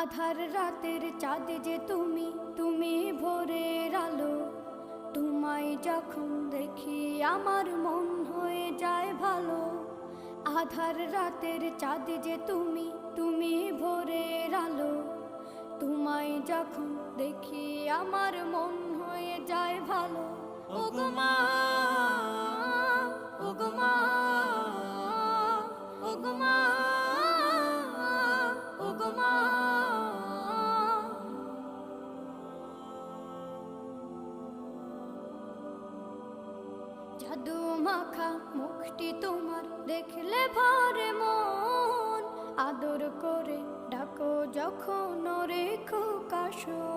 আধার রাতের চাঁদ যে তুমি, তুমি ভোরের আলো। তোমায় যখন দেখি আমার মন হয়ে যায় ভালো। আধার রাতের চাঁদ যে তুমি, তুমি ভোরের আলো। তোমায় যখন দেখি আমার মন হয়ে যায় ভালো। ওগো মা, ওগো মা, ওগো মা, ওগো মা। জাদু মাখা মুখটি তোমার দেখলে ভরে মন। আদর করে ডাকো যখন রেখো কাশো।